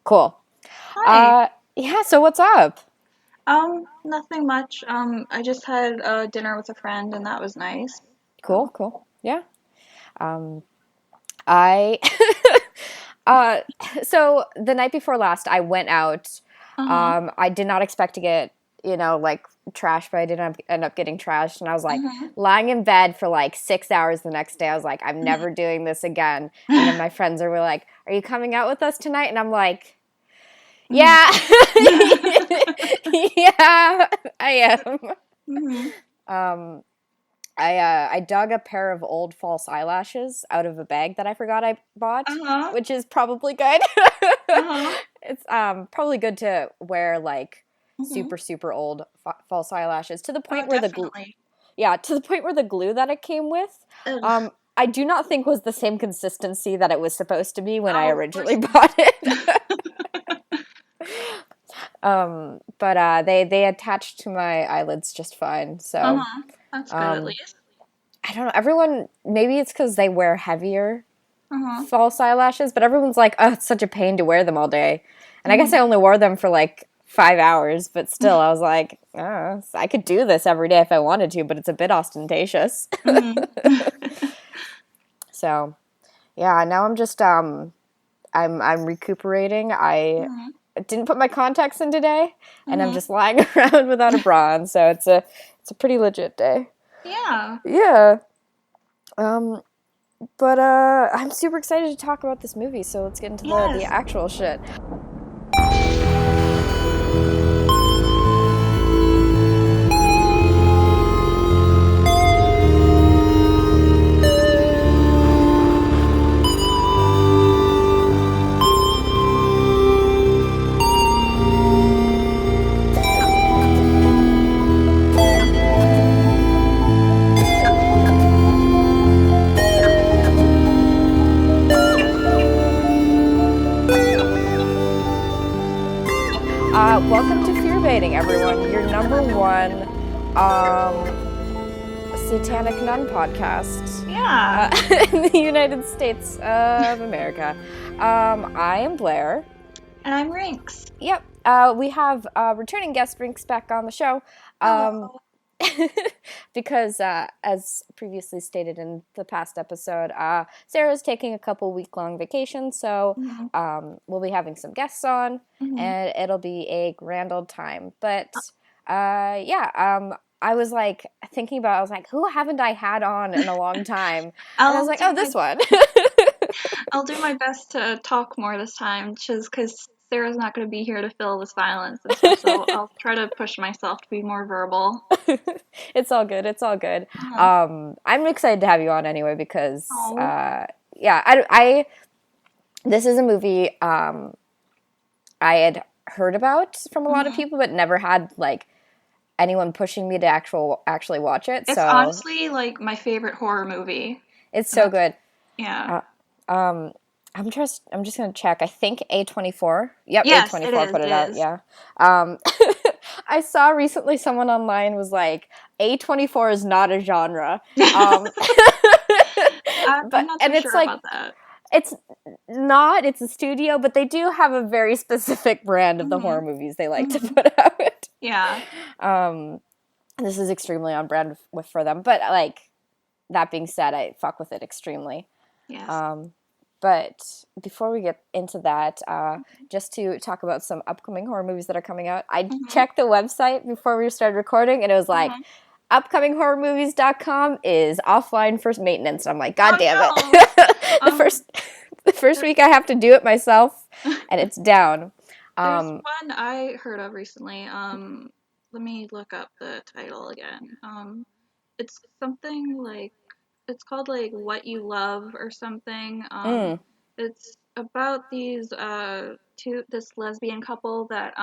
Cool. Hi. Yeah, so what's up? Nothing much. I just had dinner with a friend and that was nice. Cool, So, cool. Yeah. Um, I uh so the night before last I went out. uh-huh. I did not expect to get, like trashed, but I did end up getting trashed and I was like Uh-huh. lying in bed for like 6 hours the next day. I was like, I'm never doing this again. And then my friends were like, "Are you coming out with us tonight?" And I'm like, Mhm. "Yeah." Yeah, I am. Mhm. Um I dug a pair of old false eyelashes out of a bag that I forgot I bought, Uh-huh. which is probably good. Uh-huh. It's probably good to wear like Mhm. super old false eyelashes to the Oh, point where the glue, definitely. yeah, to the point where the glue that it came with, Ugh. I do not think was the same consistency that it was supposed to be when I Oh, of originally course bought it. not. But they attached to my eyelids just fine. So Uh-huh. That's good at um, least. I don't know. Everyone, maybe it's because they wear heavier Uh-huh. false eyelashes, but everyone's like, "Oh, it's such a pain to wear them all day." And I guess I Mhm. only wore them for like 5 hours, but still, I was like, oh, I could do this every day if I wanted to, but it's a bit ostentatious. Mhm. So yeah, now I'm just I'm recuperating. I Mhm. didn't put my contacts in today, and I'm Mhm. just lying around without a bra on, so it's a pretty legit day. Yeah. Yeah. Um, but I'm super excited to talk about this movie, so let's get into the Yes. actual shit. Welcome to Fear Baiting, everyone. Your number one satanic nun podcast Yeah. in the United States of America. I am Blair. And I'm Rinks. Yep. We have returning guest Rinks back on the show. Um, Hello. because, as previously stated in the past episode, Sarah's taking a couple week-long vacation, so Mhm. we'll be having some guests on, Mhm. and it'll be a grand old time. But yeah, I was like thinking about, I was like, who haven't I had on in a long time? And I was I'll like, do oh, my this one. I'll do my best to talk more this time, just because Sarah's not going to be here to fill the silence and stuff. So I'll try to push myself to be more verbal. It's all good. It's all good. Uh-huh. I'm excited to have you on anyway because, Oh. yeah, this is a movie I had heard about from a lot of Mhm. people, but never had like anyone pushing me to actually watch it. It's So honestly like my favorite horror movie, it's and so that's good. yeah. Uh, um, I'm just gonna check. I think A24. Yep, Yes, it A24 is. put It it out. is. Yeah. I saw recently someone online was like, A24 is not a genre. Um, I'm but not so and it's sure like about that. it's not. It's a studio, but they do have a very specific brand of the horror Mhm. movies they like to Mhm. put out. Yeah. Um, this is extremely on brand for them. But like that being said, I fuck with it extremely. Yes. Um, but before we get into that, just to talk about some upcoming horror movies that are coming out, I Mhm. checked the website before we started recording, and it was like, Mhm. upcominghorrormovies.com is offline for maintenance. And I'm like, God Oh damn it. no. the Um. first the first week I have to do it myself, and it's down. There's Um, one I heard of recently. Let me look up the title again. It's something like it's called like What You Love or something. mm, It's about these this lesbian couple that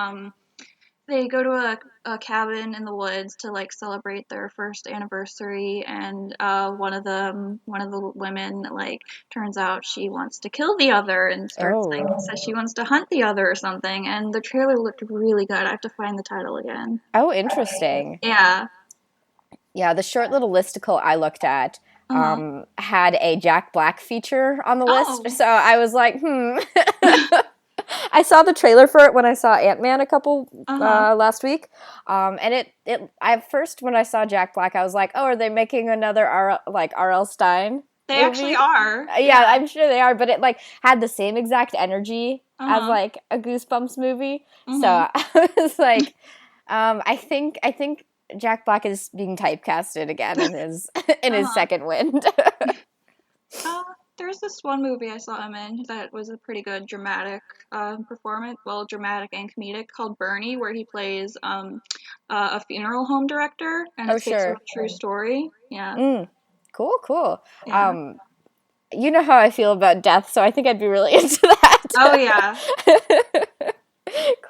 they go to a cabin in the woods to like celebrate their first anniversary, and one of the women like turns out she wants to kill the other and starts like oh. says she wants to hunt the other or something, and the trailer looked really good. I have to find the title again. Oh, interesting. Yeah. Yeah, the short little listicle I looked at Uh-huh. had a Jack Black feature on the list, Oh. so I was like, I I saw the trailer for it when I saw Ant-Man a couple Uh-huh. last week, and at first when I saw Jack Black, I was like, oh, are they making another R.L. Stein They actually movie? are. Yeah, Yeah. I'm sure they are, but it like had the same exact energy as Uh-huh. like a Goosebumps movie. So Mhm. I was like, I think Jack Black is being typecasted again in his in his Uh-huh. second wind. Uh, there's this one movie I saw him in that was a pretty good dramatic performance. Well, dramatic and comedic, called Bernie, where he plays a funeral home director, and Oh it's based on sure. a true story. Yeah. Mm, cool, cool. Yeah. Um, you know how I feel about death, so I think I'd be really into Oh yeah. that.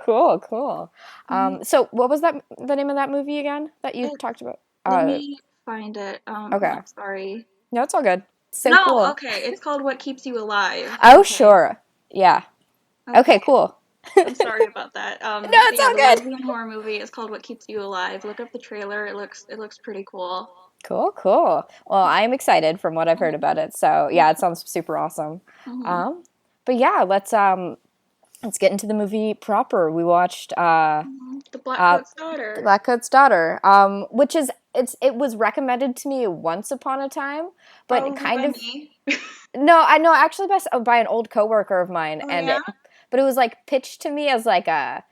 Cool, cool. Mhm. So what was the name of that movie again that you It, talked about? let me find it. Okay. I'm sorry. No, it's all good. So No, cool. okay. It's called What Keeps You Alive. Oh, Okay. sure. Yeah. Okay. Okay, cool. I'm sorry about that. No, But it's yeah, all the good. lesbian horror movie is called What Keeps You Alive. Look up the trailer. It looks pretty cool. Cool, cool. Well, I'm excited from what I've heard about it. So yeah, it sounds super awesome. Mm-hmm. Um, but yeah, let's get into the movie proper. We watched The uh Blackcoat's Daughter. Blackcoat's Daughter, which is it was recommended to me once upon a time, but Probably kind by of me. no, I know actually by an old coworker of mine, Oh yeah. but it was like pitched to me as like Mm-hmm.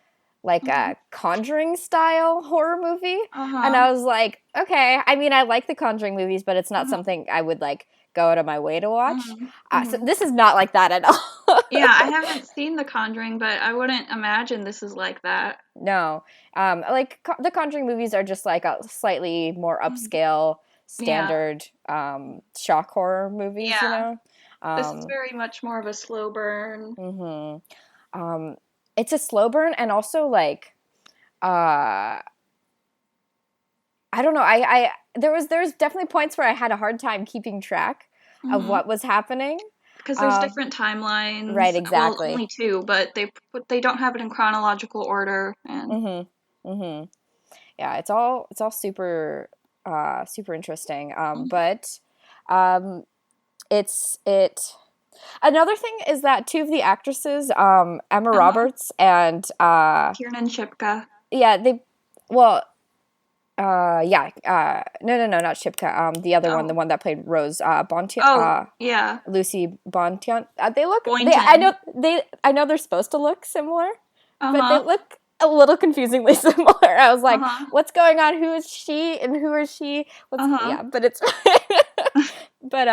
a Conjuring style horror movie, and Uh-huh. I was like, okay. I mean, I like the Conjuring movies, but it's not Uh-huh. something I would like go out of my way to watch. Mm-hmm. So Mm-hmm. this is not like that at all. Yeah, I haven't seen The Conjuring, but I wouldn't imagine this is like that. No, the Conjuring movies are just like a slightly more Mhm. upscale, Yeah. standard shock horror movies, you Yeah. know. This is Um, very much more of a slow burn. hmm it's a slow burn, and also like uh, I don't know. I there's definitely points where I had a hard time keeping track of Mm-hmm. what was happening. Because there's Um, different right, timelines. Well, exactly. only two, but they don't have it in chronological order. And Mhm. Mhm. Yeah, it's all super super interesting. But um it another thing is that two of the actresses, Emma uh-huh. Roberts and Kiernan Shipka. yeah, they well yeah, no, not Shipka. The other one, the Oh, one that played Rose, Bontian, oh, yeah, Lucy Bontian. Boynton. I know they're supposed to look similar, Uh but they huh. look a little confusingly similar. I was Uh like, huh. what's going on? Who is she and who is she? Uh What's huh. yeah, but it's but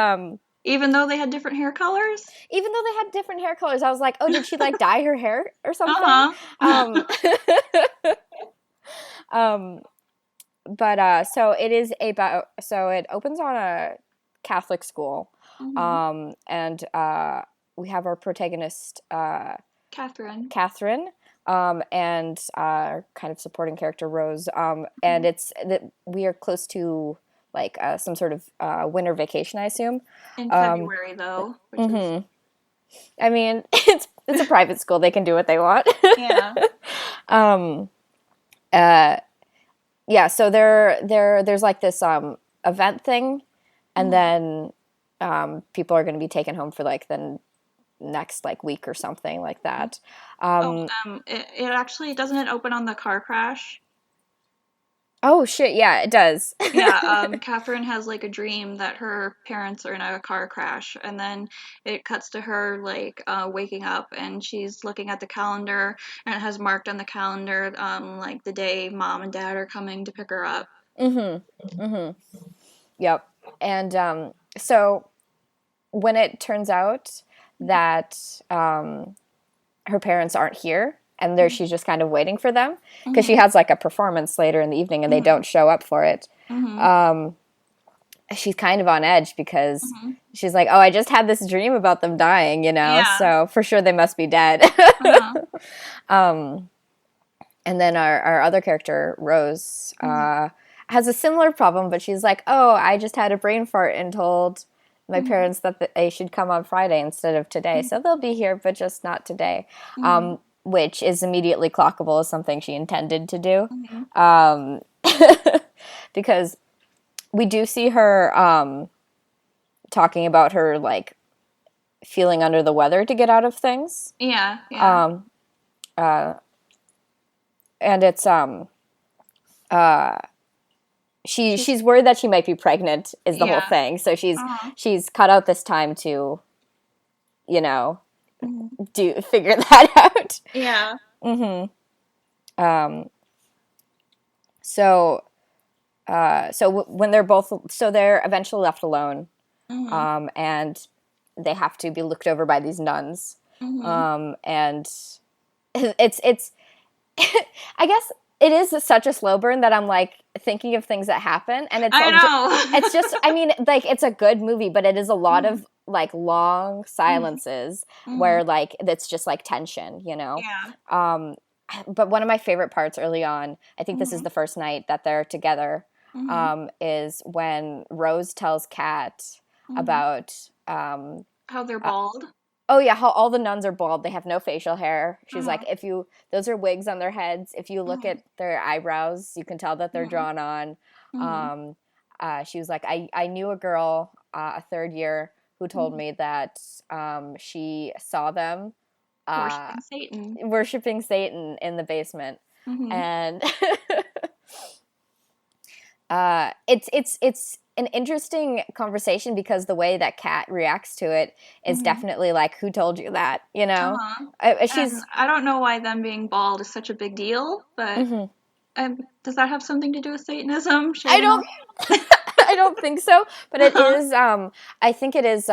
Even though they had different hair colors. even though they had different hair colors, I was like, oh, did she like dye her hair or something? Uh Um, huh. um, but so it is about so it opens on a Catholic school, hmm and we have our protagonist Catherine. Catherine, and kind of supporting character Rose, and Mhm. it's that we are close to like some sort of winter vacation, I assume. In Um, February, though, which is hmm I mean, it's a private school; they can do what they want. yeah. um, uh, yeah, so there's like this event thing, and hmm then people are going to be taken home for like the next like week or something like that. Oh, Um, it actually doesn't it open on the car crash? oh shit, yeah, it does. Yeah, Catherine has like a dream that her parents are in a car crash, and then it cuts to her like waking up, and she's looking at the calendar, and it has marked on the calendar like the day mom and dad are coming to pick her up. Mm-hmm. Mm-hmm. Yep. And so when it turns out that her parents aren't here and there she's just kind of waiting for them because she Mm-hmm. has like a performance later in the evening and they Mm-hmm. don't show up for it. Mm-hmm. Um, she's kind of on edge because Mm-hmm. she's like, "Oh, I just had this dream about them dying, you know, Yeah. so for sure they must be dead." Uh-huh. um, and then our other character, Rose, Mm-hmm. has a similar problem, but she's like, "Oh, I just had a brain fart and told my Mm-hmm. parents that they should come on Friday instead of today, so they'll be here, but just not today." Mm-hmm. Which is immediately clockable as something she intended to do, Mm-hmm. um, because we do see her talking about her like feeling under the weather to get out of things. Yeah. Yeah. Um, and it's she's worried that she might be pregnant is the whole Yeah. thing. So Uh-huh. she's cut out this time to, you know, Mhm. do figure that out. Yeah. Um, so when they're eventually left alone, Mhm. and they have to be looked over by these nuns, Mhm. and it's I guess it is such a slow burn that I'm like thinking of things that happen, and I it's just I know. mean like it's a good movie, but it is a lot Mhm. of like long Mhm. silences Mhm. where like it's just like tension, you know. Yeah. Um, but one of my favorite parts early on, I think this is Mhm. the first night that they're together, Mhm. is when Rose tells Kat Mhm. about How they're uh, bald. oh yeah, how all the nuns are bald. They have no facial hair. She's like, Uh-huh. if you those are wigs on their heads. If you look Mhm. at their eyebrows, you can tell that they're Mhm. drawn on. Mhm. Um, she was like, I knew a girl, a third year, who told Mhm. me that she saw them uh, Worshipping Satan. worshiping Satan in the basement, Mhm. and it's an interesting conversation because the way that Kat reacts to it is Mhm. definitely like, who told you that, you know? Uh-huh. And She's I don't know why them being bald is such a big deal, but mhm. does that have something to do with Satanism? I Shaving don't off? I don't think so, but it Uh-huh. is I think it is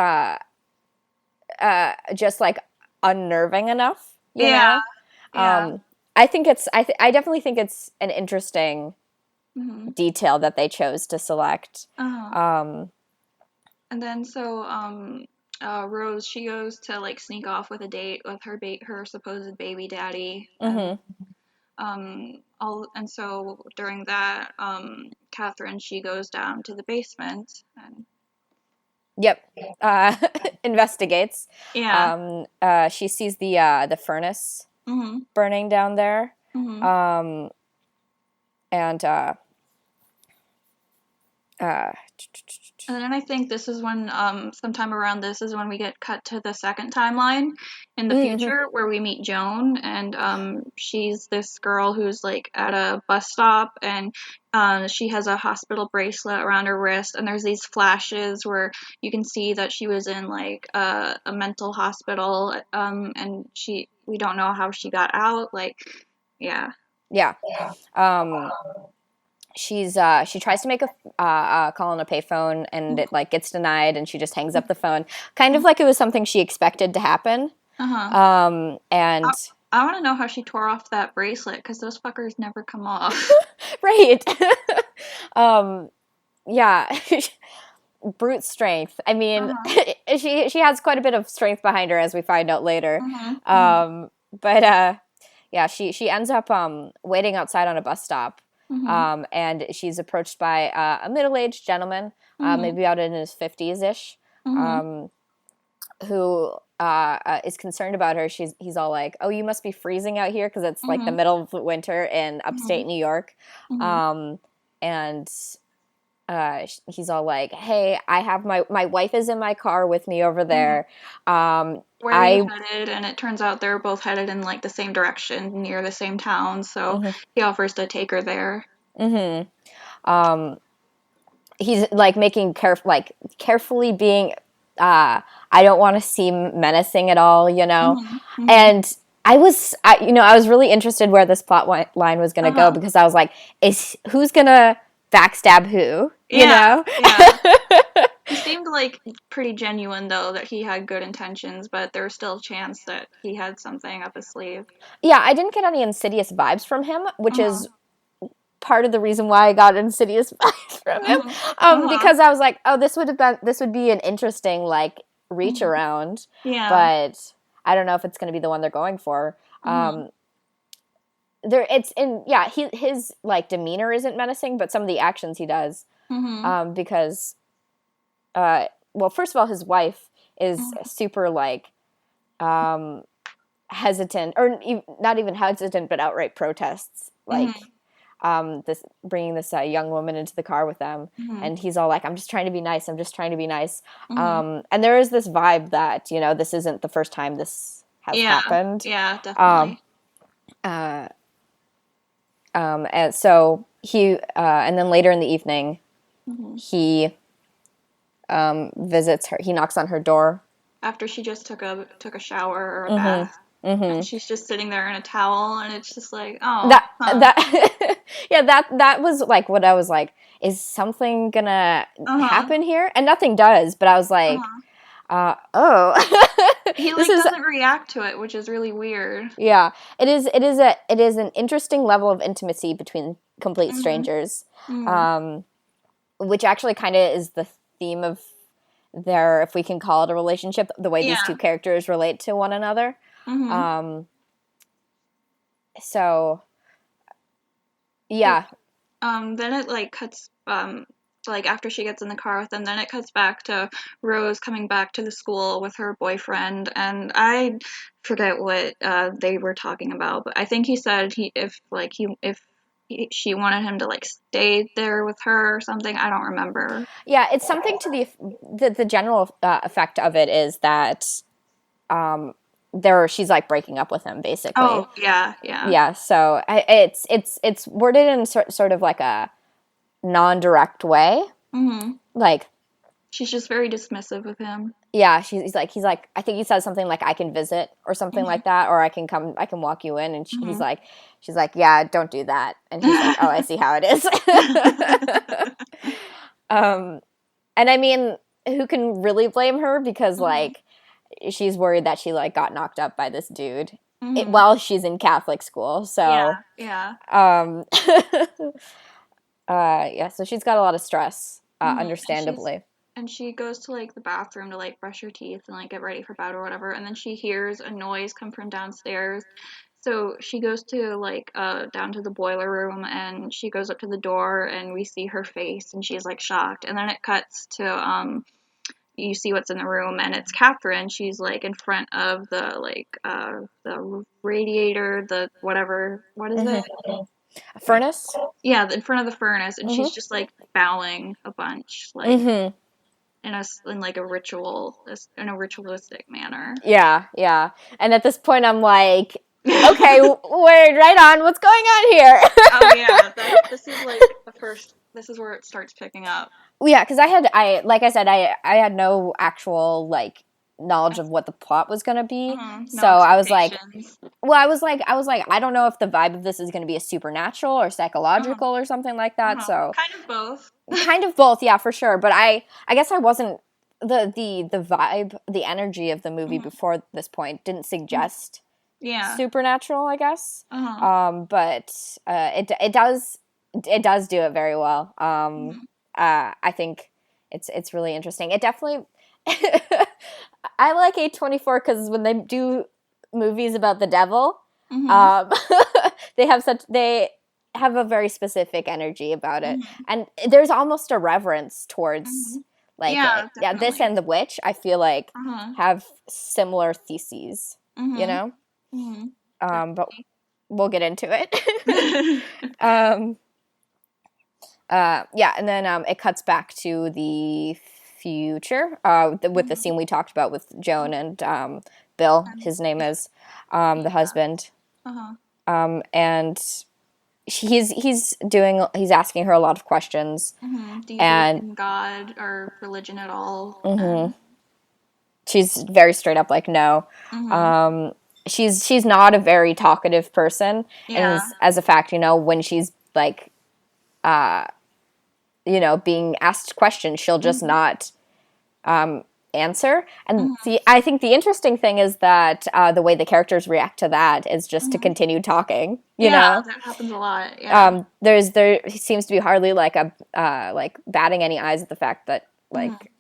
just like unnerving enough, you Yeah. know? Yeah. Um I think I definitely think it's an interesting Mhm. detail that they chose to select. Uh-huh. Um And then Rose, she goes to like sneak off with a date with her supposed baby daddy, and mhm. so during that, Catherine, she goes down to the basement, and Yep. Uh, investigates. yeah. She sees the furnace Mhm. burning down there, Mhm. um, and uh, And then I think this is when, sometime around this is when we get cut to the second timeline in the mhm, future where we meet Joan, and she's this girl who's like at a bus stop, and she has a hospital bracelet around her wrist, and there's these flashes where you can see that she was in like a mental hospital, and we don't know how she got out, like, yeah. yeah. Um, she tries to make a call on a payphone, and it like gets denied, and she just hangs up the phone, kind of like it was something she expected to happen. Uh-huh. I, And I want to know how she tore off that bracelet because those fuckers never come off. right, um, yeah. Brute strength. I mean, Uh-huh. she has quite a bit of strength behind her, as we find out later. Mhm. Mhm. But yeah, she ends up waiting outside on a bus stop, Mhm. and she's approached by a middle-aged gentleman, Mhm. maybe out in his 50s ish, Mhm. um, who is concerned about her. He's all like, "Oh, you must be freezing out here because it's like the Mhm. middle of winter in Mhm. upstate New York," Mhm. um, and he's all like, "Hey, I have my wife is in my car with me over Mhm. there. Um, Where are you I headed? And it turns out they're both headed in like the same direction, near the same town. So mhm, he offers to take her there. mhm. Um, he's like making carefully being. I don't want to seem menacing at all, you know, Mhm. Mhm. and." I was really interested where this line was going to Uh go huh. because I was like, is who's going to backstab who, you Yeah. know? Yeah. He seemed like pretty genuine though, that he had good intentions, but there was still a chance that he had something up his sleeve. Yeah, I didn't get any Insidious vibes from him, which Uh huh. is part of the reason why I got Insidious vibes from Uh him, huh. Uh huh. because I was like, oh, this would be an interesting like reach Mhm. around, Yeah. but I don't know if it's going to be the one they're going for. Mhm. There, it's in yeah, his like demeanor isn't menacing, but some of the actions he does, Mhm. because well, first of all, his wife is Mhm. super like um, hesitant, or not even hesitant, but outright protests like Mhm. this bringing this young woman into the car with them, Mhm. and he's all like, I'm just trying to be nice, I'm just trying to be nice, Mhm. and there is this vibe that, you know, this isn't the first time this has Yeah. happened, Yeah. um, Definitely. And so and then later in the evening, Mhm. he visits her. He knocks on her door. After she just took a shower or a Mm-hmm. bath, and Mm-hmm. she's just sitting there in a towel, and it's just like, oh, huh. That yeah, that was like what I was like, is something gonna Uh-huh. happen here? And nothing does, but I was like, Uh-huh. oh. He This like is doesn't react to it, which is really weird. yeah, it is an interesting level of intimacy between complete Mhm. strangers. Mhm. Um, which actually kind of is the theme of their, if we can call it a relationship, the way these two Yeah. characters relate to one another. Mhm. Um, so It yeah. then it like cuts like after she gets in the car with him, then it cuts back to Rose coming back to the school with her boyfriend, and I forget what they were talking about, but I think he said she wanted him to like stay there with her or something. I don't remember. Yeah, it's something to the general effect of it is that um, she's like breaking up with him basically. Oh yeah, yeah. Yeah, so it's worded in sort of like a non-direct way. Mhm. Like, She's just very dismissive of him. yeah, he's like, I think he says something like, I can visit or something Mhm. like that, or I can walk you in, and Mhm. she's like, yeah, don't do that, and he's like, oh, I see how it is. um, and I mean, who can really blame her, because Mhm. like she's worried that she like got knocked up by this dude Mhm. while she's in Catholic school, Yeah, so yeah. um, yeah, so she's got a lot of stress, Mhm. understandably. And she goes to like the bathroom to like brush her teeth and like get ready for bed or whatever, and then she hears a noise come from downstairs. So she goes to like down to the boiler room, and she goes up to the door, and we see her face, and she's like shocked. And then it cuts to you see what's in the room, and it's Catherine. She's like in front of the radiator, the whatever, what is it? Mm-hmm. Furnace. Yeah, in front of the furnace, and she's Mm-hmm. just like bowing a bunch, like Mm-hmm. in like a in a ritualistic manner. Yeah, yeah. And at this point, I'm like, okay, wait, right on. What's going on here? Oh yeah, this is like the first. This is where it starts picking up. Yeah, because like I said, I had no actual like knowledge of what the plot was gonna be. So No I was like, expectations. well, I was like, I don't know if the vibe of this is gonna be a supernatural or Uh-huh. psychological or something like that. Uh-huh. So Kind of both. kind of both, yeah, for sure. But I guess I wasn't the vibe, the energy of the movie Mhm. before this point didn't Mhm. suggest Yeah. supernatural, I guess. Uh-huh. But it does do it very well. Mhm. I think it's really interesting. It definitely I like A24 because when they do movies about the devil, Mhm. um, they have a very specific energy about it, Mhm. and there's almost a reverence towards Mhm. like Yeah, yeah, this definitely. and The Witch. I feel like Uh-huh. have similar theses, you Mhm. know. Mhm. But we'll get into it. Definitely. um, yeah, and then it cuts back to the future with the Mhm. scene we talked about with Joan and Bill. And His name is the yeah. husband, Uh-huh. and he's asking her a lot of questions, Do you believe and in God or religion at all? mhm, And she's very straight up like no. mhm. Um, she's not a very talkative person, and Yeah. as a fact, you know, when she's like uh, you know, being asked questions, she'll just Mhm. not answer. And Mhm. I think the interesting thing is that the way the characters react to that is just to Mhm. continue talking. You Yeah, know, that happens a lot. Yeah. there seems to be hardly like a like batting any eyes at the fact that Mhm. like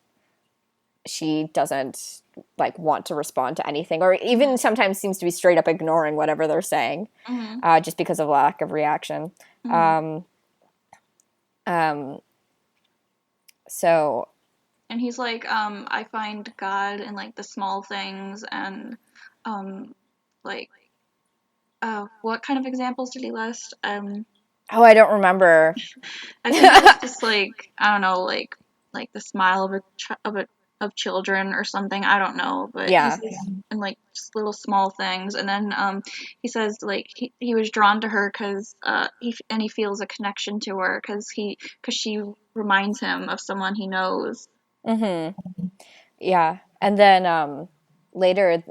she doesn't like want to respond to anything, or Mhm. even sometimes seems to be straight up ignoring whatever they're saying, Mhm. just because of lack of reaction. Mhm. Um, um, so And he's like, I find God in like the small things and um like what kind of examples did he list? oh, I don't remember. I think it was just like I don't know, like the smile of a of children or something. I don't know, but he Yeah. says in like just little small things, and then he says like he was drawn to her because he feels a connection to her because she reminds him of someone he knows. Mm-hmm. Yeah. And then later,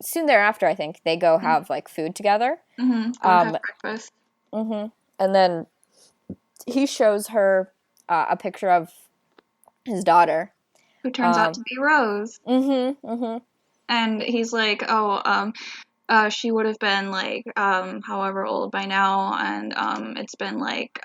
soon thereafter, I think they go have like food together. Go to have Um, breakfast. hmm And then he shows her a picture of his daughter. Who turns out Um, to be Rose. mm-hmm. And he's like, oh, she would have been like, however old by now, and it's been like,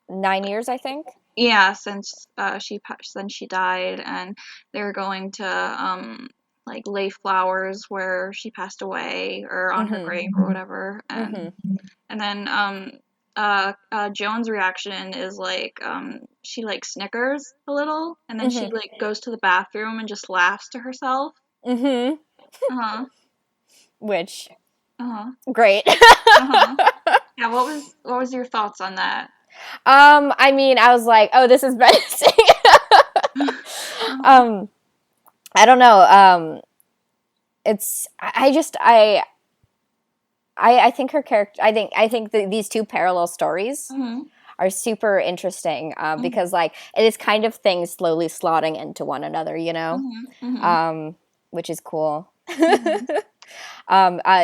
9 years, I think. yeah, since she died, and they're going to like lay flowers where she passed away or on her Mm-hmm. grave or whatever, Mm-hmm. and then Joan's reaction is like she like snickers a little, and then she Mm-hmm. like goes to the bathroom and just laughs to herself. Mm-hmm. Uh-huh. Which, Uh-huh. great. Uh-huh. Yeah, what was your thoughts on that? I mean, I was like, oh, this is menacing. Uh-huh. um, I don't know. It's I just I think her character. I think these two parallel stories Mhm. are super interesting Mhm. because like it is kind of things slowly slotting into one another, you know, Mhm. Mhm. um, which is cool. Mhm.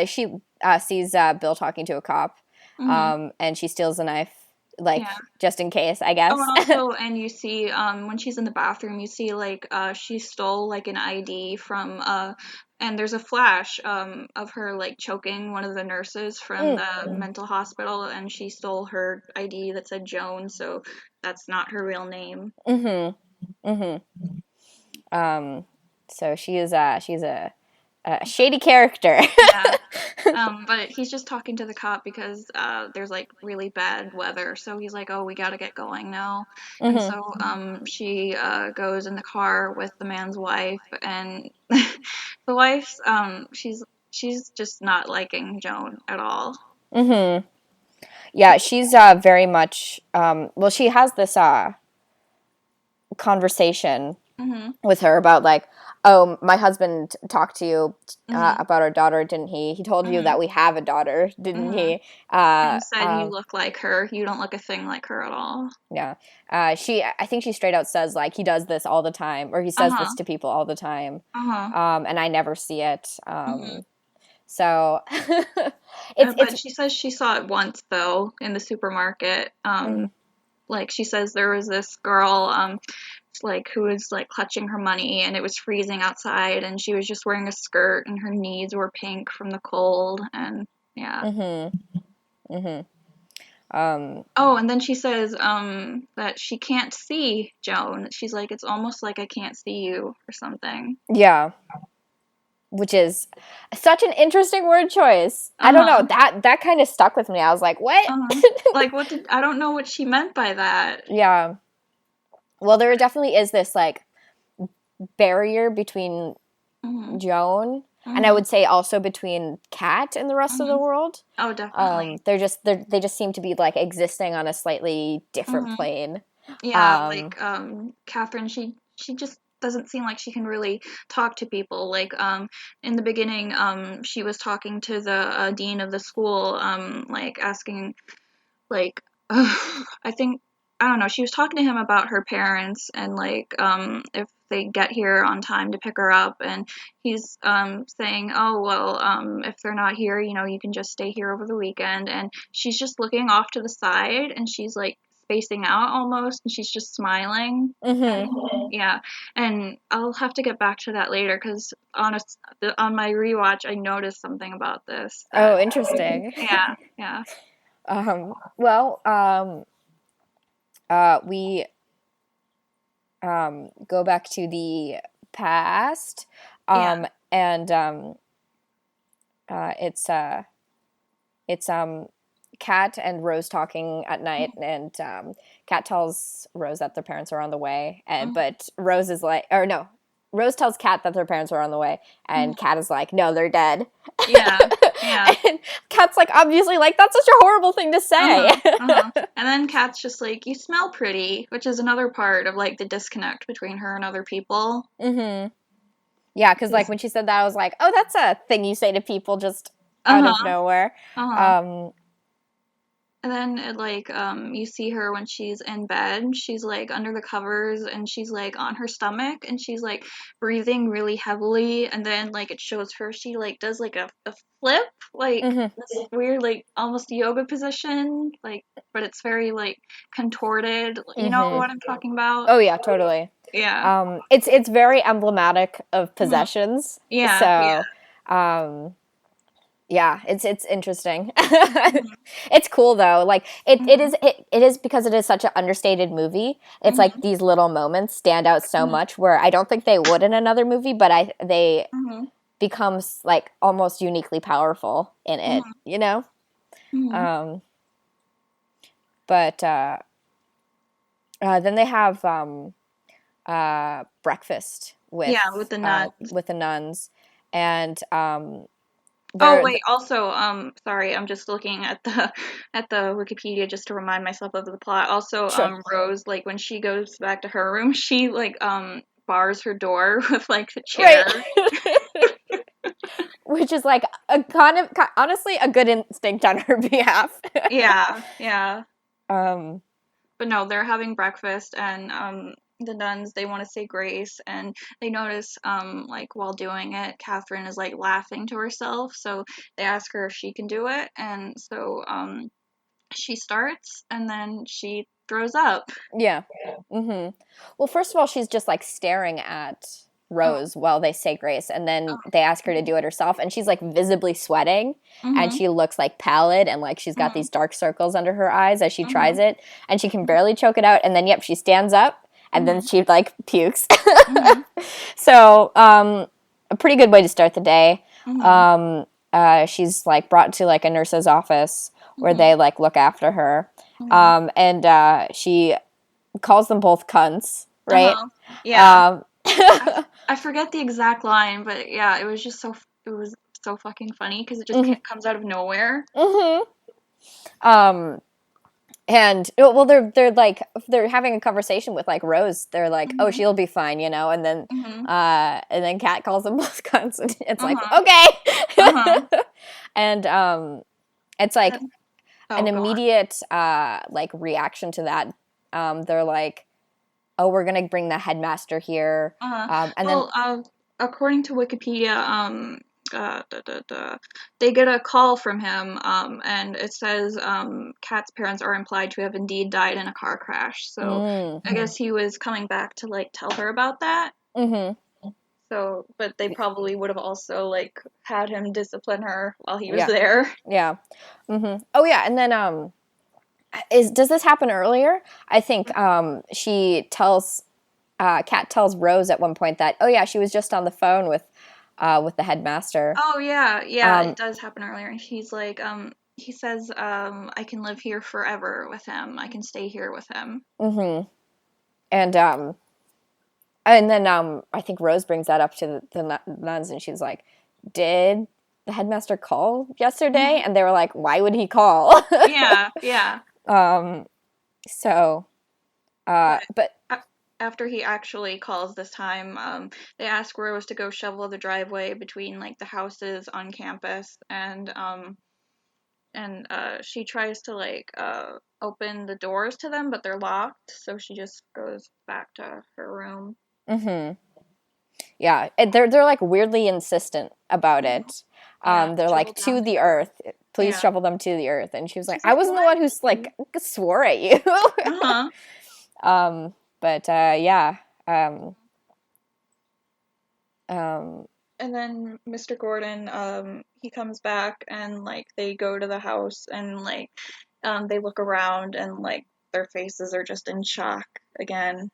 She sees Bill talking to a cop, Mhm. and she steals a knife, Yeah. like just in case, I Oh, guess. and also, and you see, when she's in the bathroom, you see like she stole like an ID from and there's a flash of her like choking one of the nurses from Mm. the mental hospital, and she stole her ID that said Joan, so that's not her real name. Mm-hmm. Mm-hmm. Um, so she's a shady character. Yeah. But he's just talking to the cop because there's like really bad weather, so he's like, "Oh, we gotta get going now." And Mm-hmm. so she goes in the car with the man's wife, and the wife's she's just not liking Joan at all. Mm-hmm. Yeah, she's very much well, she has this conversation Mhm. with her about like, oh, my husband talked to you Mhm. about our daughter, didn't he? He told you Mhm. that we have a daughter, didn't Mhm. he? And he said, "You look like her. You don't look a thing like her at all." Yeah. I think she straight out says like he does this all the time, or he Uh says huh. this to people all the time, Uh huh. and I never see it. Mhm. So it's But she says she saw it once though in the supermarket. mm, Like she says there was this girl like who was like clutching her money, and it was freezing outside, and she was just wearing a skirt, and her knees were pink from the cold, and yeah. mm-hmm, mm-hmm. Um, Oh, and then she says that she can't see Joan. She's like, it's almost like I can't see you or something. yeah, which is such an interesting word choice. I don't know, Uh-huh. that kind of stuck with me. I was like, what? Uh-huh. Like what did I don't know what she meant by that. Yeah. Well, there definitely is this like barrier between Mhm. Joan and I Mhm. would say also between Kat and the rest of the Mhm. world. Oh, definitely. They just seem to be like existing on a slightly different Mhm. plane. Yeah, Um, like Catherine, she just doesn't seem like she can really talk to people. Like in the beginning, she was talking to the dean of the school, like asking like I think I don't know, she was talking to him about her parents and like if they get here on time to pick her up, and he's saying, "Oh, well, if they're not here, you can just stay here over the weekend." And she's just looking off to the side, and she's like spacing out almost, and she's just smiling. And mhm. yeah, and I'll have to get back to that later because on my rewatch I noticed something about this that Oh, interesting. yeah, yeah. Well, we go back to the past, Yeah. and it's Kat and Rose talking at night, and Kat tells Rose that their parents are on the way, Mhm. but Rose is like, or no, Rose tells Kat that their parents are on the way, and Kat is like, no, they're dead. Yeah. Yeah. And Kat's like, obviously, like, that's such a horrible thing to say. And then Kat's just like, you smell pretty, which is another part of like the disconnect between her and other people. Yeah, because like when she said that, I was like, oh, that's a thing you say to people just out of nowhere. And then it, like, you see her when she's in bed. She's like under the covers, and she's like on her stomach, and she's like breathing really heavily. And then like it shows her, she like does like a flip, like this weird like almost yoga position, like, but it's very like contorted. You know what I'm talking about? Oh yeah, totally. Yeah. It's very emblematic of possessions. Yeah. So, yeah, it's interesting. It's cool though. Like it is because it is such an understated movie. It's like these little moments stand out so much where I don't think they would in another movie, but they becomes like almost uniquely powerful in it, you know? But then they have breakfast with the nuns, and oh wait, also, sorry, I'm just looking at the Wikipedia just to remind myself of the plot. Also, sure. Rose, like when she goes back to her room, she like bars her door with like a chair. Right. Which is like a kind of honestly a good instinct on her behalf. Yeah. Um, But no, they're having breakfast, and the nuns, they want to say grace, and they notice like while doing it, Catherine is like laughing to herself, so they ask her if she can do it, and so she starts, and then she throws up. yeah. Well, first of all, she's just like staring at Rose while they say grace, and then they ask her to do it herself, and she's like visibly sweating, and she looks like pallid, and like she's got these dark circles under her eyes as she tries it, and she can barely choke it out, and then she stands up, and then she like pukes. So a pretty good way to start the day. She's like brought to like a nurse's office where they like look after her, and she calls them both cunts, right? Yeah. I forget the exact line, but yeah, it was so fucking funny because it just comes out of nowhere. And well, they're having a conversation with like Rose. They're like, oh, she'll be fine, you know. And then Kat calls them both cunts, and it's like, okay. And it's like an immediate like reaction to that. They're like, oh, we're gonna bring the headmaster here, and then according to Wikipedia, they get a call from him, and it says Kat's parents are implied to have indeed died in a car crash. So I guess he was coming back to like tell her about that. So, but they probably would have also like had him discipline her while he was there. Yeah. Oh yeah, and then does this happen earlier? I think she tells Kat tells Rose at one point that, oh yeah, she was just on the phone with the headmaster. Oh yeah, it does happen earlier. And he's like, he says, I can live here forever with him. I can stay here with him. And then I think Rose brings that up to the nuns, and she's like, did the headmaster call yesterday? And they were like, why would he call? Yeah. So, but after he actually calls this time, they ask Rose to go shovel the driveway between like the houses on campus, and she tries to like open the doors to them, but they're locked, so she just goes back to her room. Yeah, they're like weirdly insistent about it. They're like, to the earth, please shovel them to the earth, and she was like, I wasn't the one who's like swore at you. But yeah. And then Mr. Gordon, he comes back, and like they go to the house, and like they look around, and like their faces are just in shock again.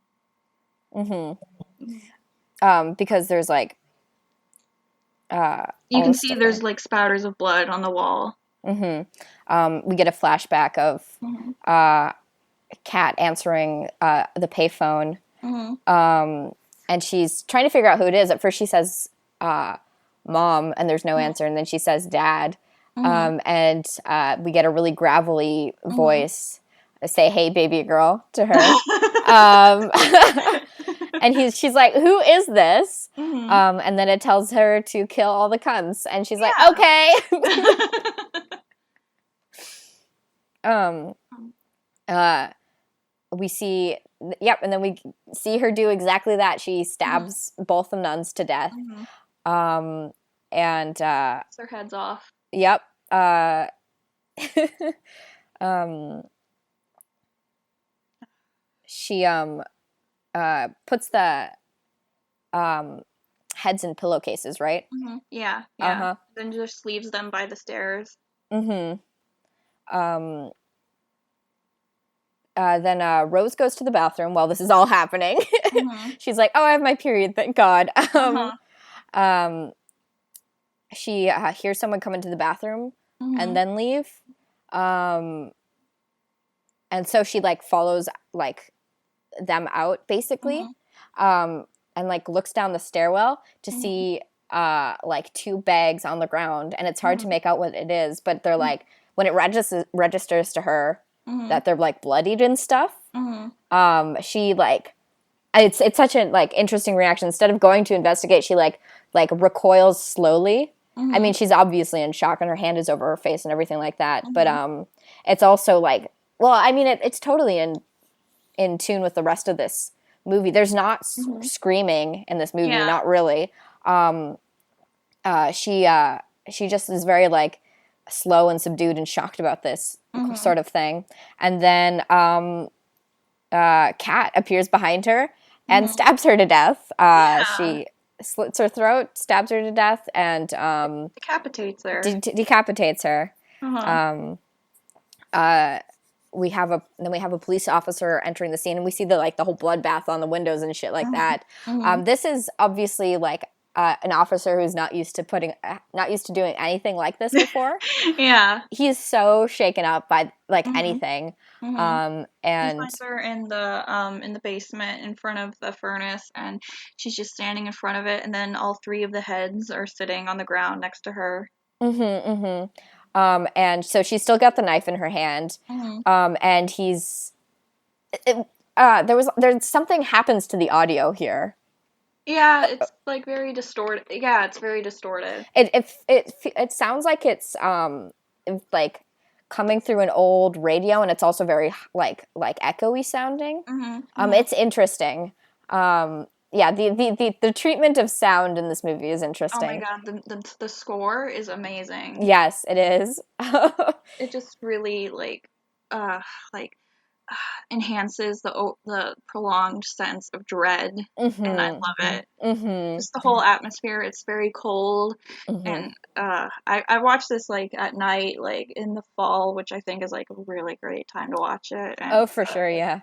Because there's like you can see there's like spatters of blood on the wall. We get a flashback of Kat answering the payphone, and she's trying to figure out who it is. At first she says mom, and there's no answer, and then she says dad. And we get a really gravelly voice say, "Hey, baby girl," to her. And she's like, "Who is this?" And then it tells her to kill all the cunts, and she's like, "Okay." We see, and then we see her do exactly that. She stabs both the nuns to death. And Cuts their heads off. Yep. She puts the heads in pillowcases, right? Yeah. Then just leaves them by the stairs. Then Rose goes to the bathroom while this is all happening. She's like, "Oh, I have my period, thank God." She hears someone come into the bathroom and then leave. And so she like follows like them out basically. And like looks down the stairwell to see like two bags on the ground, and it's hard to make out what it is, but they're like, when it registers to her that they're like bloodied and stuff, she like, it's such a like interesting reaction. Instead of going to investigate, she like recoils slowly. I mean, she's obviously in shock, and her hand is over her face and everything like that. But it's also like, well, I mean, it's totally in tune with the rest of this movie. There's not screaming in this movie, not really. She just is very like slow and subdued and shocked about this sort of thing. And then Kat appears behind her and stabs her to death. She slits her throat, stabs her to death, and decapitates her. Decapitates her. We have a police officer entering the scene, and we see the whole bloodbath on the windows and shit like that. This is obviously like an officer who's not used to doing anything like this before. He's so shaken up by like anything. And he finds her in the basement in front of the furnace, and she's just standing in front of it, and then all three of the heads are sitting on the ground next to her. And so she's still got the knife in her hand. And there's something happens to the audio here. Yeah, it's like very distorted. Yeah, it's very distorted. It sounds like it's like coming through an old radio, and it's also very like echoey sounding. It's interesting. The treatment of sound in this movie is interesting. Oh my god, the score is amazing. Yes, it is. It just really enhances the prolonged sense of dread, and I love it. Just the whole atmosphere. It's very cold, and I watch this like at night, like in the fall, which I think is like a really great time to watch it. And, for sure, yeah.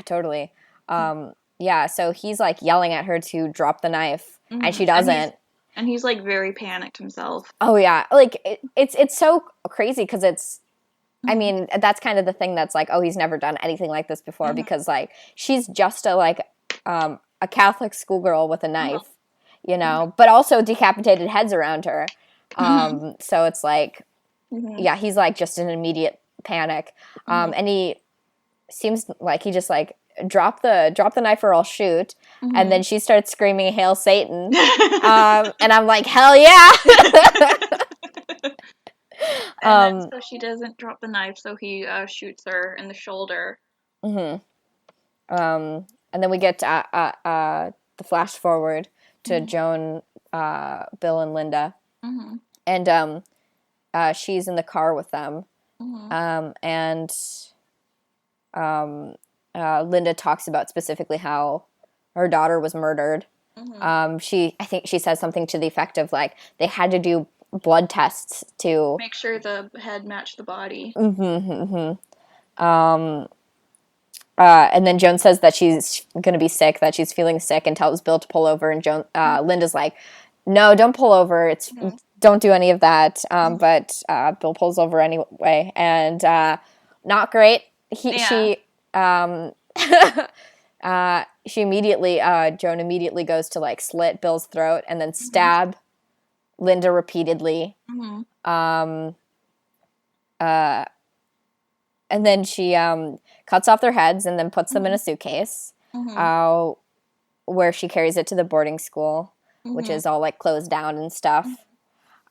Totally. So he's like yelling at her to drop the knife, and she doesn't. And he's like very panicked himself. Oh yeah, like it's so crazy because it's. I mean, that's kind of the thing that's like, oh, he's never done anything like this before, because like she's just a Catholic schoolgirl with a knife, you know, but also decapitated heads around her. So it's like, he's like just in immediate panic, and he seems like he just like drop the knife or I'll shoot, and then she starts screaming "Hail Satan," and I'm like, hell yeah. And then, so she doesn't drop the knife, so he shoots her in the shoulder. And then we get the flash forward to Joan, Bill, and Linda, and she's in the car with them, and Linda talks about specifically how her daughter was murdered. I think she says something to the effect of like they had to do blood tests to make sure the head matched the body. And then Joan says that she's gonna be sick, that she's feeling sick, and tells Bill to pull over. And Linda's like, "No, don't pull over. Don't do any of that." But Bill pulls over anyway, and not great. He she immediately Joan immediately goes to like slit Bill's throat and then Mhm. stab Linda repeatedly. Mhm. Um, and then she cuts off their heads and then puts them in a Mhm. suitcase, Mhm. uh, where she carries it to the boarding school, which Mhm. is all like closed down and stuff.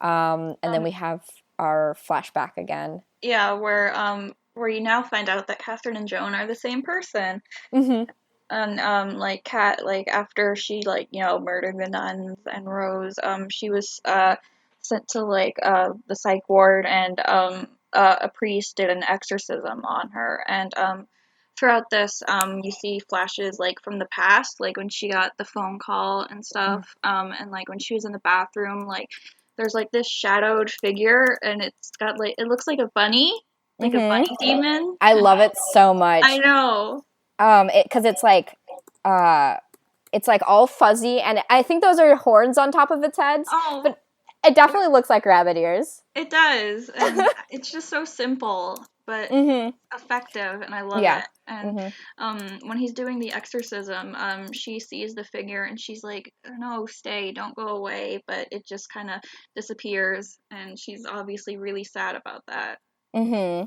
And then Um, we have our flashback again. yeah, where you now find out that Catherine and Joan are the same person. Mm-hmm. And like Kat, like after she like murdered the nuns and Rose, she was sent to like the psych ward, and a priest did an exorcism on her. And throughout this, you see flashes like from the past, like when she got the phone call and stuff, and like when she was in the bathroom, like there's like this shadowed figure, and it's got like it looks like a Mm-hmm. bunny demon. I love it so I much. know. Because uh, it's like all fuzzy, and I think those are horns on top of its heads, Oh, but it definitely looks like rabbit ears. it does, and it's just so simple but Mm-hmm. effective, and I love Yeah. it. And Mm-hmm. when he's doing the exorcism, she sees the figure and she's like, "No, stay, don't go away," but it just kind of disappears, and she's obviously really sad about that. Mm-hmm.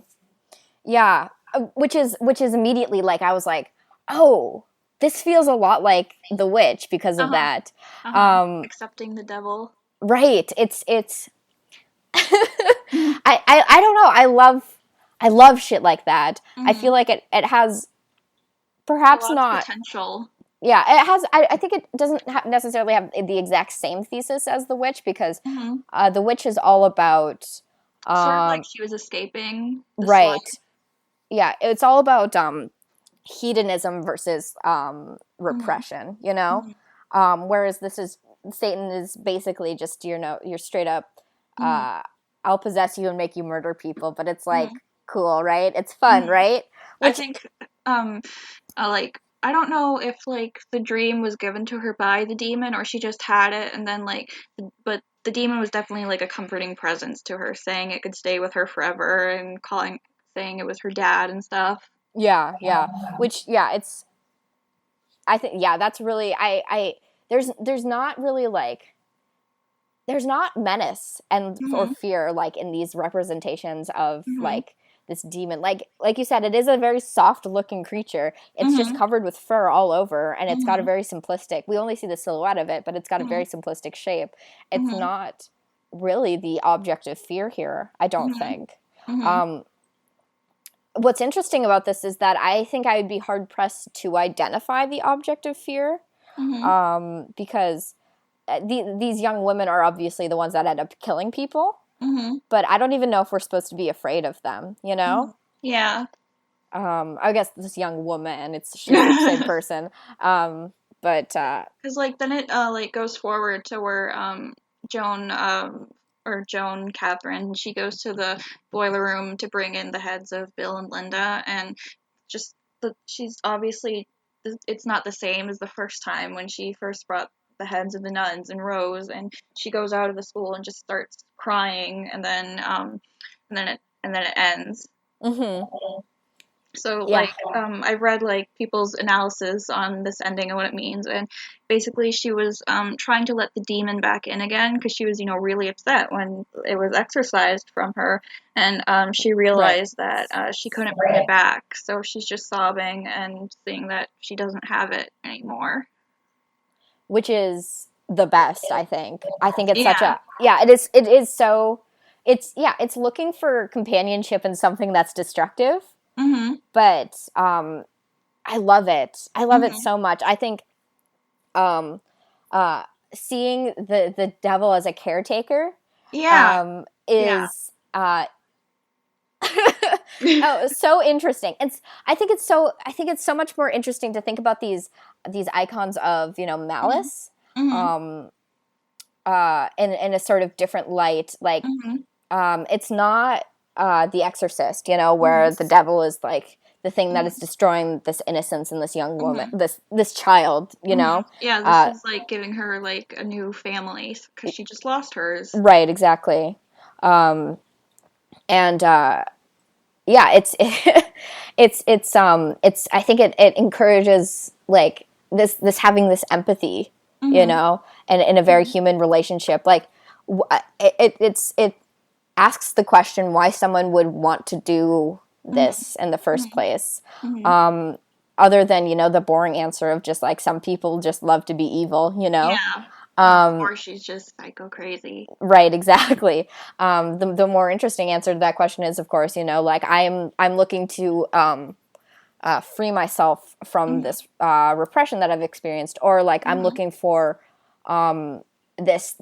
Yeah. Which is immediately like I was like, oh, this feels a lot like The Witch because Uh of huh. that. Uh huh. Um, Accepting the devil. right. It's Mhm. I don't know. I love shit like that. I feel Mhm. like it has A perhaps lot of not. potential. Yeah, it has. I think it doesn't necessarily have the exact same thesis as The Witch because Mhm. The Witch is all about Sort of like um, she was escaping this life. right. Yeah, it's all about hedonism versus Mhm. repression. You know, Mhm. whereas this is Satan is basically just you're straight up. Mhm. Uh, I'll possess you and make you murder people, but it's like Mhm. cool, right? It's fun, Mhm. right? I Which think um like I don't know if like the dream was given to her by the demon or she just had it, and then like but the demon was definitely like a comforting presence to her, saying it could stay with her forever and calling saying it was her dad and stuff. yeah, yeah. Which yeah, it's I think yeah, that's really there's not really like there's not menace and or Mhm. fear like in these representations of Mhm. like this demon. Like you said, it is a very soft looking creature. It's just Mhm. covered with fur all over and it's got a Mhm. very simplistic. We only see the silhouette of it, but it's got a very Mhm. simplistic shape. It's Mhm. not really the object of fear here, I don't Mhm. think. Mhm. Um, what's interesting about this is that I think I would be hard pressed to identify the object of fear Mhm. because these young women are obviously the ones that end up killing people. Mhm. But I don't even know if we're supposed to be afraid of them, you know? Mhm. Yeah. I guess this young woman, she's the same person. Um, but Because like then it like goes forward to where Joan or Joan Catherine, she goes to the boiler room to bring in the heads of Bill and Linda, and just she's obviously it's not the same as the first time when she first brought the heads of the nuns and Rose, and she goes out of the school and just starts crying, and then it ends. mm-hmm. So Yeah. like I've read like people's analysis on this ending and what it means, and basically she was trying to let the demon back in again because she was really really upset when it was exorcised from her, and she Right. realized that she couldn't bring it back, so she's just sobbing and seeing that she doesn't have it anymore. Which is the best, I think. I think it's such Yeah. a yeah, it is so it's looking for companionship in something that's destructive, Mhm. but I love it. I love it Mhm. so much. I think um uh seeing the devil as a caretaker Yeah. Yeah. is oh, so interesting. I think it's so much more interesting to think about these icons of Mhm. malice Mhm. um in a sort of different light. Like Mhm. it's not The Exorcist, Mhm. where the devil is like the thing that is Mhm. destroying this innocence in this young woman, Mhm. this child. Yeah, this Uh, is like giving her like a new family because she just lost hers. right, exactly. Um, and yeah, it's it's I think it encourages like this having this empathy, you Mhm. know, and in a very Mhm. human relationship. Like it asks the question why someone would want to do Mhm. this in the first Mhm. place. Mhm. Um, other than, you know, the boring answer of just like some people just love to be evil, you know? Yeah. Um, Or she's just psycho crazy. right, exactly. The more interesting answer to that question is, of course, you know, like I'm looking to free myself from Mhm. this repression that I've experienced, or like I'm Mhm. looking for this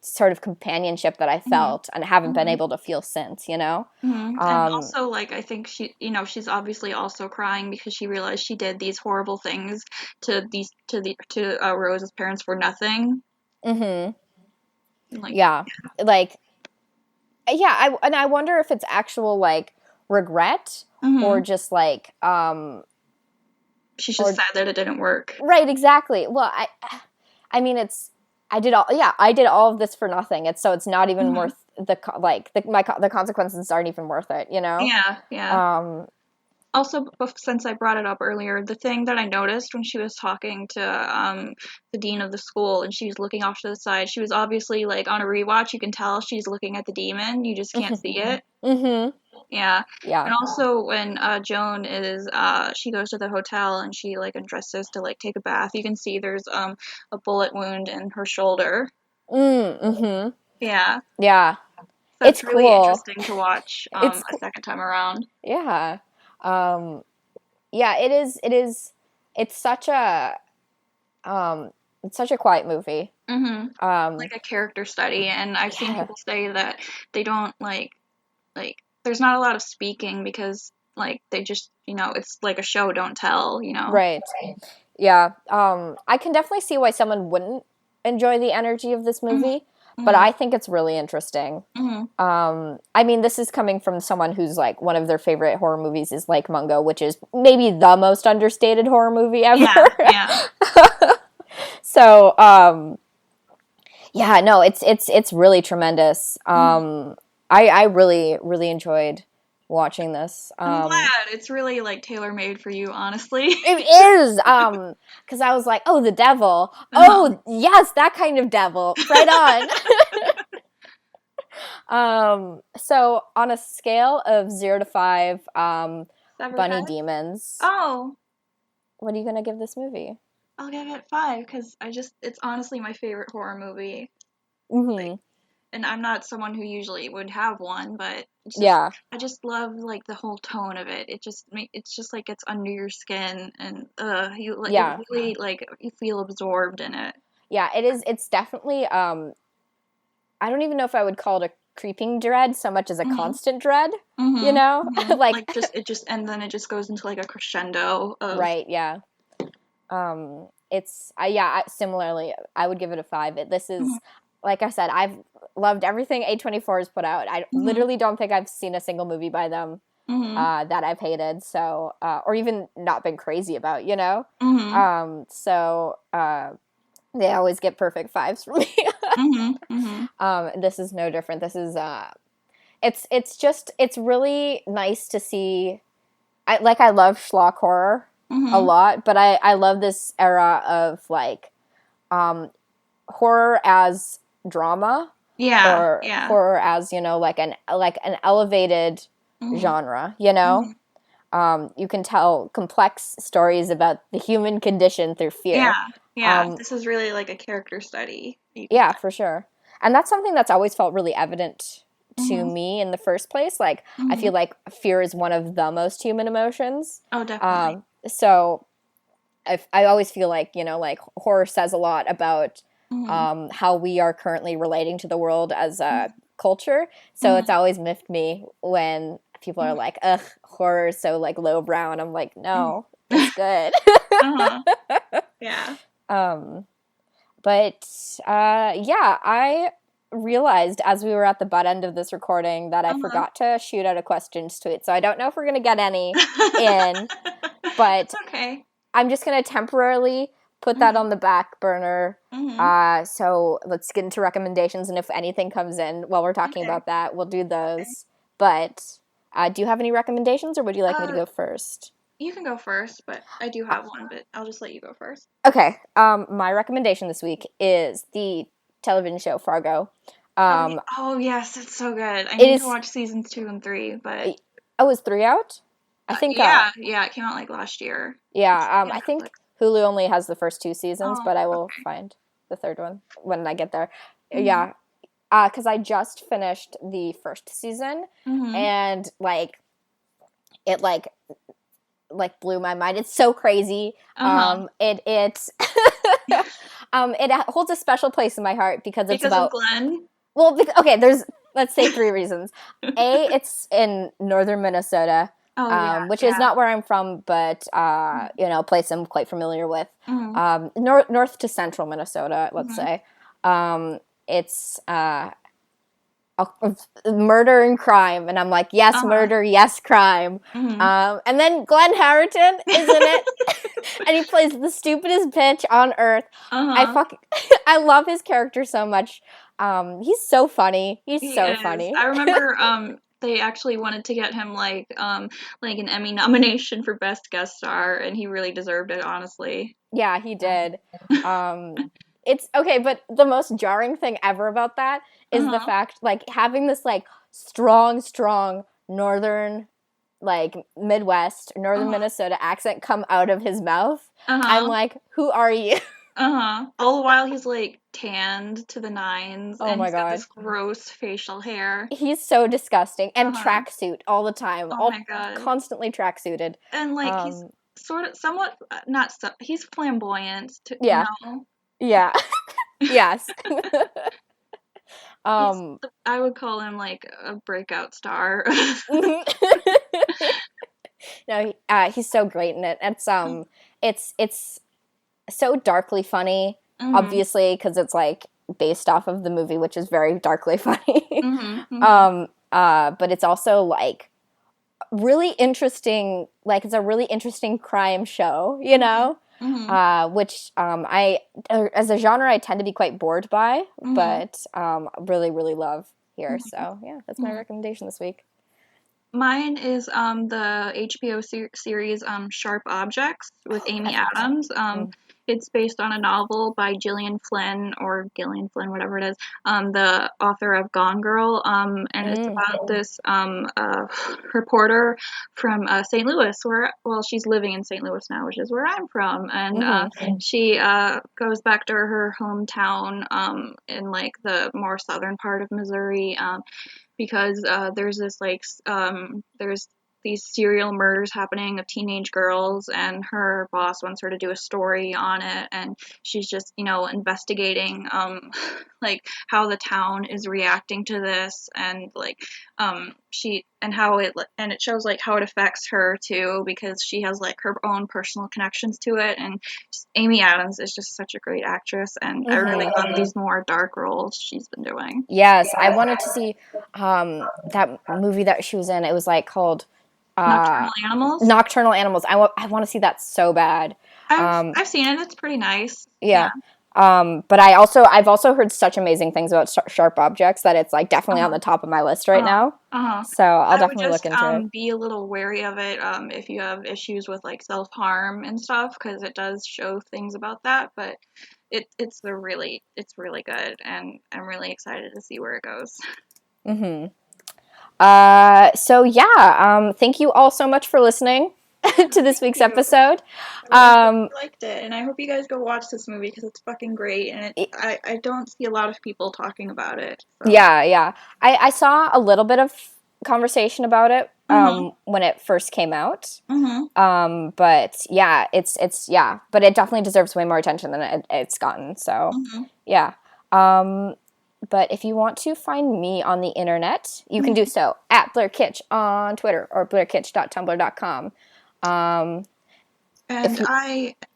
sort of companionship that I Mhm. felt and haven't been Mhm. able to feel since, you know? And Um, also, like, I think she's obviously also crying because she realized she did these horrible things to Rose's parents for nothing. mm-hmm. Like, Yeah. Like, yeah, and I wonder if it's actual like regret or hmm just like she's just or sad that it didn't work. right, exactly. Well, I mean it's I did all of this for nothing. It's so it's not even hmm worth the consequences aren't even worth it, you know? Yeah, yeah. Um Also, since I brought it up earlier, the thing that I noticed when she was talking to the dean of the school and she was looking off to the side, she was obviously like on a rewatch. You can tell she's looking at the demon. You just can't see it. mhm. Yeah. Yeah. And also when Joan is she goes to the hotel and she like undresses to like take a bath, you can see there's a bullet wound in her shoulder. Mhm. Yeah. Yeah. So It's it's really cool. interesting to watch It's a second time around. yeah. Um yeah, it is it's such a um it's such a quiet movie. Mhm. Um Like a character study, and I've seen yeah, people say that they don't like there's not a lot of speaking because like they just, it's like a show don't tell, you know. right. Yeah. I can definitely see why someone wouldn't enjoy the energy of this Mhm. movie, but Mhm. I think it's really interesting. Mhm. I mean, this is coming from someone who's like one of their favorite horror movies is Lake Mungo, which is maybe the most understated horror movie ever. Yeah, yeah. So, yeah, no, it's really tremendous. Mhm. I really really enjoyed watching this. I'm glad. It's really like tailor-made for you, honestly. It is because I was like, oh, the devil. Uh-huh. Oh, yes, that kind of devil. Right on. So on a scale of 0 to 5, Severed bunny heads? demons, Oh, what are you gonna give this movie? I'll give it 5 because it's honestly my favorite horror movie. Like, Mm-hmm. and I'm not someone who usually would have one, but Yeah, I just love like the whole tone of it. It's just like it's under your skin, and it yeah, really like you feel absorbed in it. yeah. It is. It's definitely. I don't even know if I would call it a creeping dread so much as a Mhm. constant dread. You Mhm. know, Mhm. like Like and then it just goes into like a crescendo of. right. Yeah. It's similarly I would give it a 5. This Mhm. is like I said, I've loved everything A24 has put out. I Mhm. literally don't think I've seen a single movie by them Mhm. that I've hated, so or even not been crazy about, you know. Mhm. So they always get perfect 5s from me. Mhm. Mhm. This is no different. This is it's just it's really nice to see. I love schlock horror a Mhm. lot, but I love this era of like um, horror as drama Yeah. or Yeah. horror as, you know, like an elevated Mhm. genre, you know. Mhm. You can tell complex stories about the human condition through Yeah. fear. Yeah. Um, This is really like a character study. You can yeah, say. for sure. And that's something that's always felt really evident to Mhm. me in the first place. Like, I feel Mhm. like fear is one of the most human emotions. Oh, definitely. So I always feel like, you know, like horror says a lot about Mhm. how we are currently relating to the world as a Mhm. culture. So it's Mhm. always miffed me when people are Mhm. like, ugh, horror is so like lowbrow. And I'm like, Mhm. no, it's good. Uh-huh. Yeah. um, but yeah, I realized as we were at the butt end of this recording that I Uh-huh. forgot to shoot out a questions tweet. So I don't know if we're going to get any in, It's but okay. I'm just going to temporarily put that Mhm. on the back burner. Mhm. So let's get into recommendations. And if anything comes in while we're talking Okay. about that, we'll do Okay. those. But do you have any recommendations or would you like me to Uh, go first? You can go first, but I do have one, but I'll just let you go first. Okay. My recommendation this week is the television show Fargo. Oh, yeah. Um, Oh yes, it's so good. I it need to is. watch seasons 2 and 3, but Oh, is three out? I think. yeah, it came out like last year. It's Yeah. like on I Netflix. think Hulu only has the first two seasons, Oh, but I will okay. find the third one when I get there. Mhm. Yeah. Because I just finished the first season, Mhm. and it blew my mind. It's so crazy. Uh huh. It holds a special place in my heart because it's Because of about Glenn. okay. There's let's say three reasons. A, it's in northern Minnesota, Oh yeah, which is yeah. not where I'm from, but a place I'm quite familiar with. Mhm. North to central Minnesota, let's Mhm. say. It's murder and crime, and I'm like, yes, Uh huh. murder, yes, crime. Mhm. And then Glenn Harrington is in it, and he plays the stupidest bitch on earth. Uh I huh. fuck, I love his character so much. He's so funny. He's He so is. funny. I remember they actually wanted to get him like an Emmy nomination for best guest star, and he really deserved it, honestly. Yeah, he did. Um, it's okay, but the most jarring thing ever about that is the Uh-huh. fact, like, having this like strong northern, like Midwest, northern Uh-huh. Minnesota accent come out of his mouth. I'm Uh-huh. like, who are you? Uh-huh. All the while he's like tanned to the nines Oh and my he's got god. this gross facial hair. He's so disgusting, and Uh-huh. tracksuit all the time, Oh my all god. constantly tracksuited. And like he's Um, sort of somewhat not so he's flamboyant, yeah, yeah, yes. He's um, I would call him like a breakout star. no, he's so great in it. It's so darkly funny, Mhm. obviously, because it's like based off of the movie, which is very darkly funny. Mhm. Mhm. But it's also like really interesting. Like it's a really interesting crime show, Mhm. Mhm. which I as a genre I tend to be quite bored by, Mhm. but really really love here. Mhm. So yeah, that's my Mhm. recommendation this week. Mine is the HBO series Sharp Objects with Amy I've heard of Adams. it. It's based on a novel by Gillian Flynn or Gillian Flynn, whatever it is, the author of Gone Girl. And it's Mm. about this reporter from St. Louis, where well she's living in St. Louis now, which is where I'm from, and Mm-hmm. she goes back to her hometown in like the more southern part of Missouri. Because there's this there's these serial murders happening of teenage girls, and her boss wants her to do a story on it, and she's just investigating like how the town is reacting to this, and like she and how it shows like how it affects her too, because she has like her own personal connections to it, and Amy Adams is just such a great actress, and I really Mm-hmm. love these more dark roles she's been doing. Yes, I wanted to see that movie that she was in. It was like called uh, Nocturnal Animals. Nocturnal Animals. I want to see that so bad. Um, I've seen it. It's pretty nice. Yeah. yeah. But I've also heard such amazing things about Sharp Objects that it's like definitely on Uh-huh. the top of my list right Uh-huh. now. Uh-huh. So I'll I would definitely look just into it. be a little wary of it if you have issues with like self-harm and stuff, because it does show things about that, but it's really good, and I'm really excited to see where it goes. Hmm. So yeah, thank you all so much for listening to this Thank week's you. episode. I hope Um, you liked it, and I hope you guys go watch this movie because it's fucking great, and I don't see a lot of people talking about it, so. Yeah, yeah. I saw a little bit of conversation about it Mhm. when it first came out. Mhm. But yeah, yeah, but it definitely deserves way more attention than it's gotten. So Mhm. yeah. Um, but if you want to find me on the internet, you can do Mhm. so at Blair Kitsch on Twitter or blairkitsch.tumblr.com. Um, if And you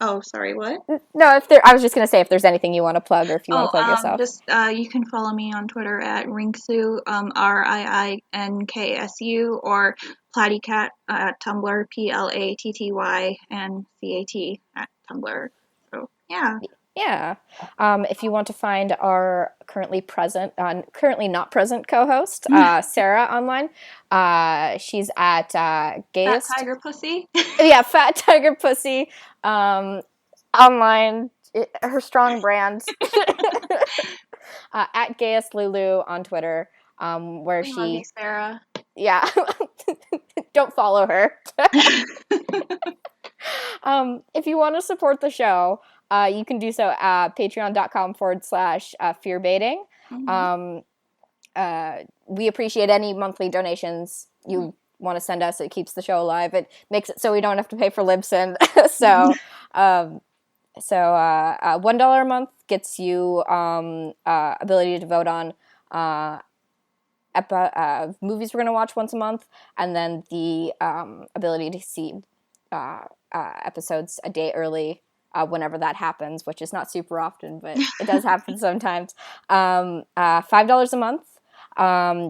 oh, sorry, what? no, if there, I was just gonna say if there's anything you want to plug or if you want to Oh, plug yourself. just you can follow me on Twitter at Rinksu, Riinksu, or Platycat at Tumblr, Platty and Cat at Tumblr. So yeah. Yeah. If you want to find our currently not present co-host, Sarah, online, she's at That Gayest. tiger pussy. Yeah, Fat Tiger Pussy. Online, her strong brand. At Gayest Lulu on Twitter, where We love you, she. Sarah. Yeah. Don't follow her. If you want to support the show, you can do so at patreon.com/fearbaiting. We appreciate any monthly donations you want to send us. It keeps the show alive. It makes it so we don't have to pay for Libsyn. So $1 a month gets you ability to vote on movies we're going to watch once a month, and then the ability to see episodes a day early whenever that happens, which is not super often, but it does happen sometimes. $5 a month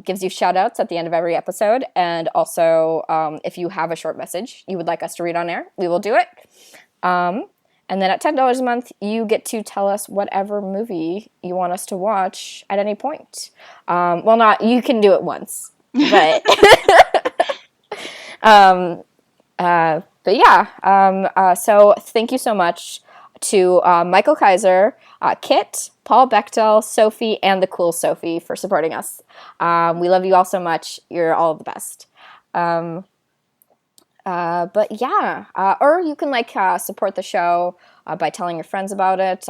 gives you shout outs at the end of every episode, and also if you have a short message you would like us to read on air, we will do it. And then at $10 a month, you get to tell us whatever movie you want us to watch at any point. You can do it once, but so thank you so much to Michael Kaiser, Kit, Paul Bechtel, Sophie, and the cool Sophie for supporting us. We love you all so much. You're all the best. Or you can support the show by telling your friends about it.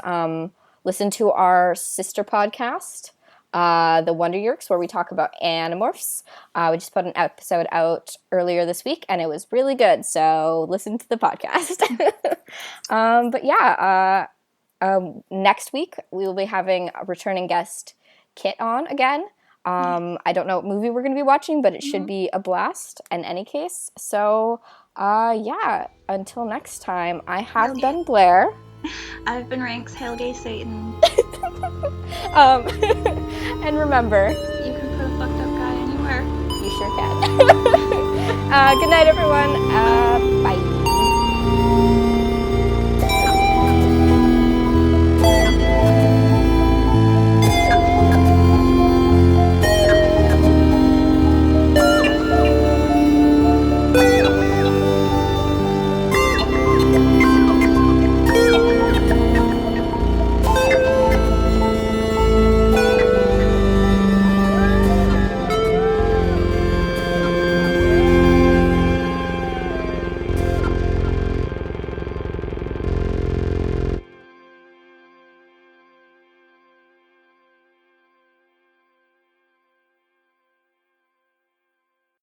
Listen to our sister podcast, The Wonder Yerks, where we talk about Animorphs. We just put an episode out earlier this week, and it was really good, so listen to the podcast. Next week, we will be having a returning guest, Kit, on again. I don't know what movie we're going to be watching, but it should be a blast in any case. So, until next time, I have been Blair. I've been Rinks. Hail gay Satan. And remember, you can put a fucked up guy anywhere. You sure can. Good night, everyone. Bye.